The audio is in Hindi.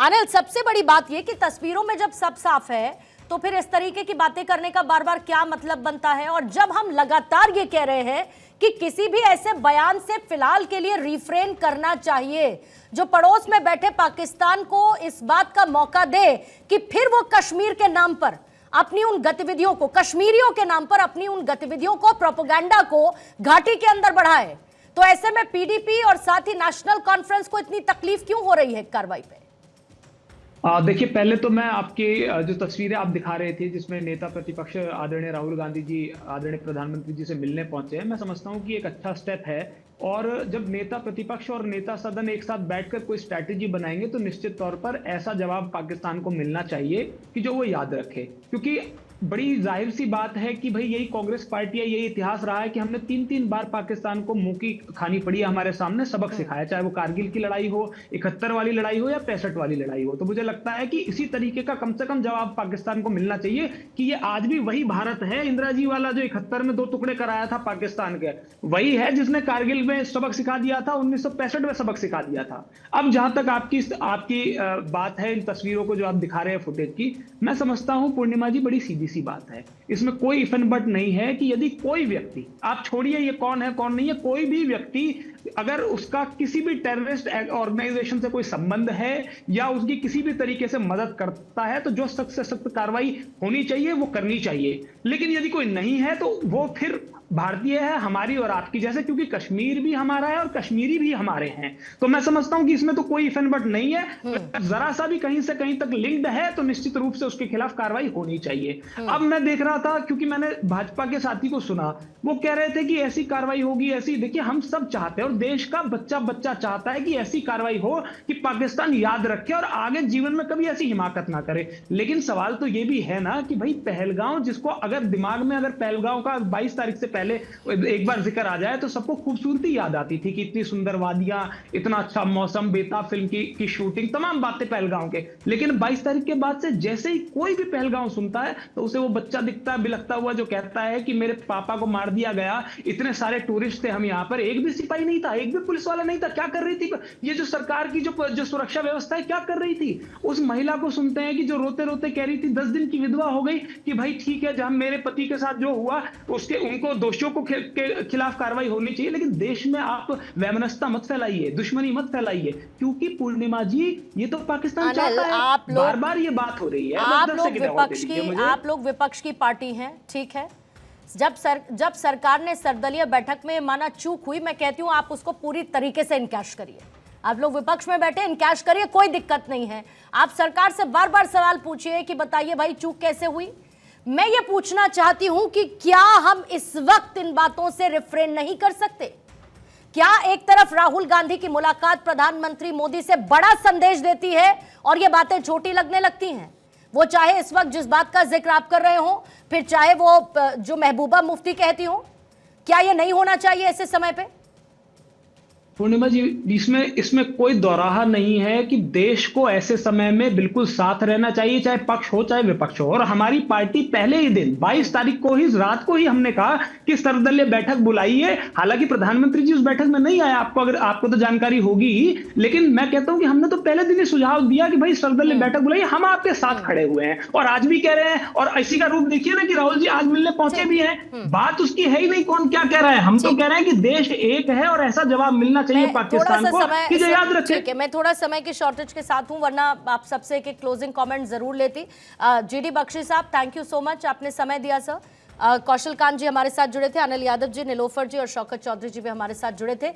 अनिल, सबसे बड़ी बात यह कि तस्वीरों में जब सब साफ है तो फिर इस तरीके की बातें करने का बार बार क्या मतलब बनता है। और जब हम लगातार ये कह रहे हैं कि किसी भी ऐसे बयान से फिलहाल के लिए रिफ्रेन करना चाहिए जो पड़ोस में बैठे पाकिस्तान को इस बात का मौका दे कि फिर वो कश्मीर के नाम पर अपनी उन गतिविधियों को, कश्मीरियों के नाम पर अपनी उन गतिविधियों को, प्रोपेगेंडा को घाटी के अंदर बढ़ाए, तो ऐसे में पीडीपी और साथ ही नेशनल कॉन्फ्रेंस को इतनी तकलीफ क्यों हो रही है कार्रवाई पे? देखिए, पहले तो मैं आपके जो तस्वीरें आप दिखा रहे थे जिसमें नेता प्रतिपक्ष आदरणीय राहुल गांधी जी आदरणीय प्रधानमंत्री जी से मिलने पहुंचे हैं, मैं समझता हूं कि एक अच्छा स्टेप है। और जब नेता प्रतिपक्ष और नेता सदन एक साथ बैठकर कोई स्ट्रैटेजी बनाएंगे तो निश्चित तौर पर ऐसा जवाब पाकिस्तान को मिलना चाहिए कि जो वो याद रखे। क्योंकि बड़ी जाहिर सी बात है कि भाई यही कांग्रेस पार्टी है, यही इतिहास रहा है कि हमने 3-3 बार पाकिस्तान को मुंह की खानी पड़ी है, हमारे सामने सबक सिखाया, चाहे वो कारगिल की लड़ाई हो, 71 वाली लड़ाई हो या 65 वाली लड़ाई हो। तो मुझे लगता है कि इसी तरीके का कम से कम जवाब पाकिस्तान को मिलना चाहिए कि ये आज भी वही भारत है, इंदिरा जी वाला, जो 71 में 2 टुकड़े कराया था पाकिस्तान के, वही है जिसने कारगिल में सबक सिखा दिया था, 1965 में सबक सिखा दिया था। अब जहां तक आपकी बात है, इन तस्वीरों को जो आप दिखा रहे हैं फुटेज की, मैं समझता हूं पूर्णिमा जी बड़ी सीधी सी बात है, इसमें कोई इफ एंड बट नहीं है कि यदि कोई व्यक्ति, आप छोड़िए ये कौन है कौन नहीं है, कोई भी व्यक्ति अगर उसका किसी भी टेररिस्ट ऑर्गेनाइजेशन से कोई संबंध है या उसकी किसी भी तरीके से मदद करता है तो जो सख्त से सख्त कार्रवाई होनी चाहिए वो करनी चाहिए। लेकिन यदि कोई नहीं है तो वो फिर भारतीय है, हमारी और आपकी जैसे, क्योंकि कश्मीर भी हमारा है और कश्मीरी भी हमारे हैं। तो मैं समझता हूं कि इसमें तो कोई इफ एंड बट नहीं है। जरा सा भी कहीं से कहीं तक लिंक्ड है तो निश्चित रूप से उसके खिलाफ कार्रवाई होनी चाहिए। अब मैं देख रहा था, क्योंकि मैंने भाजपा के साथी को सुना, वो कह रहे थे कि ऐसी कार्रवाई होगी, ऐसी, देखिए हम सब चाहते हैं और देश का बच्चा बच्चा चाहता है कि ऐसी कार्रवाई हो कि पाकिस्तान याद रखे और आगे जीवन में कभी ऐसी हिमाकत ना करे। लेकिन सवाल तो ये भी है ना कि भाई पहलगांव, जिसको अगर दिमाग में अगर पहलगांव का 22 तारीख से पहले एक बार जिक्र आ जाए तो सबको खूबसूरती याद आती थी कि इतनी सुंदर वादियां, इतना अच्छा मौसम, बेताब फिल्म की शूटिंग, तमाम बातें पहलगांव के। लेकिन 22 तारीख के बाद से जैसे ही कोई भी पहलगांव सुनता है तो उसे वो बच्चा दिखता है बिलखता हुआ जो कहता है कि मेरे पापा को मार दिया गया, इतने सारे टूरिस्ट थे हम यहाँ पर, एक भी सिपाही नहीं था, एक भी पुलिस वाला नहीं था, क्या कर रही थी ये जो सरकार की जो सुरक्षा व्यवस्था है, क्या कर रही थी? उस महिला को सुनते हैं कि जो रोते रोते कह रही थी, 10 दिन की विधवा हो गई, कि भाई ठीक है, जहां मेरे पति के साथ जो हुआ उसके उनको दोषियों को के खिलाफ कार्रवाई होनी चाहिए, लेकिन देश में आप वैमनस्यता मत फैलाइए, दुश्मनी मत फैलाइए। क्योंकि पूर्णिमा जी ये तो पाकिस्तान चाहता है, बार बार ये बात हो रही है। आप लोग विपक्ष की पार्टी हैं, ठीक है। जब सरकार ने सर्वदलीय बैठक में माना चूक हुई, मैं कहती हूं आप उसको पूरी तरीके से इनकैश करिए। आप लोग विपक्ष में बैठे, इनकैश करिए, कोई दिक्कत नहीं है। आप सरकार से बार बार सवाल पूछिए कि बताइए भाई चूक कैसे हुई। मैं ये पूछना चाहती हूं कि क्या हम इस वक्त इन बातों से रिफ्रेन नहीं कर सकते? क्या एक तरफ राहुल गांधी की मुलाकात प्रधानमंत्री मोदी से बड़ा संदेश देती है और ये बातें छोटी लगने लगती हैं? वो चाहे इस वक्त जिस बात का जिक्र आप कर रहे हो, फिर चाहे वो जो महबूबा मुफ्ती कहती हो, क्या ये नहीं होना चाहिए ऐसे समय पे? पूर्णिमा जी, इसमें कोई दोराहा नहीं है कि देश को ऐसे समय में बिल्कुल साथ रहना चाहिए, चाहे पक्ष हो चाहे विपक्ष हो। और हमारी पार्टी पहले ही दिन 22 तारीख को ही रात को ही हमने कहा कि सर्वदलीय बैठक बुलाइए। हालांकि प्रधानमंत्री जी उस बैठक में नहीं आया, आपको तो जानकारी होगी ही, लेकिन मैं कहता हूं कि हमने तो पहले दिन ही सुझाव दिया कि भाई सर्वदलीय बैठक बुलाइए, हम आपके साथ खड़े हुए हैं और आज भी कह रहे हैं। और इसी का रूप देखिए ना कि राहुल जी आज मिलने पहुंचे भी हैं, बात उसकी है ही नहीं कौन क्या कह रहा है। हम तो कह रहे हैं कि देश एक है और ऐसा जवाब मिलना चाहिए पाकिस्तान को कि जो याद रखे। ठीक है, मैं थोड़ा समय के शॉर्टेज के साथ हूं, वरना आप सबसे एक क्लोजिंग कमेंट जरूर लेती। जीडी बख्शी साहब, थैंक यू सो मच, आपने समय दिया सर। कौशल कांत जी हमारे साथ जुड़े थे, अनिल यादव जी, नीलोफर जी और शौकत चौधरी जी भी हमारे साथ जुड़े थे।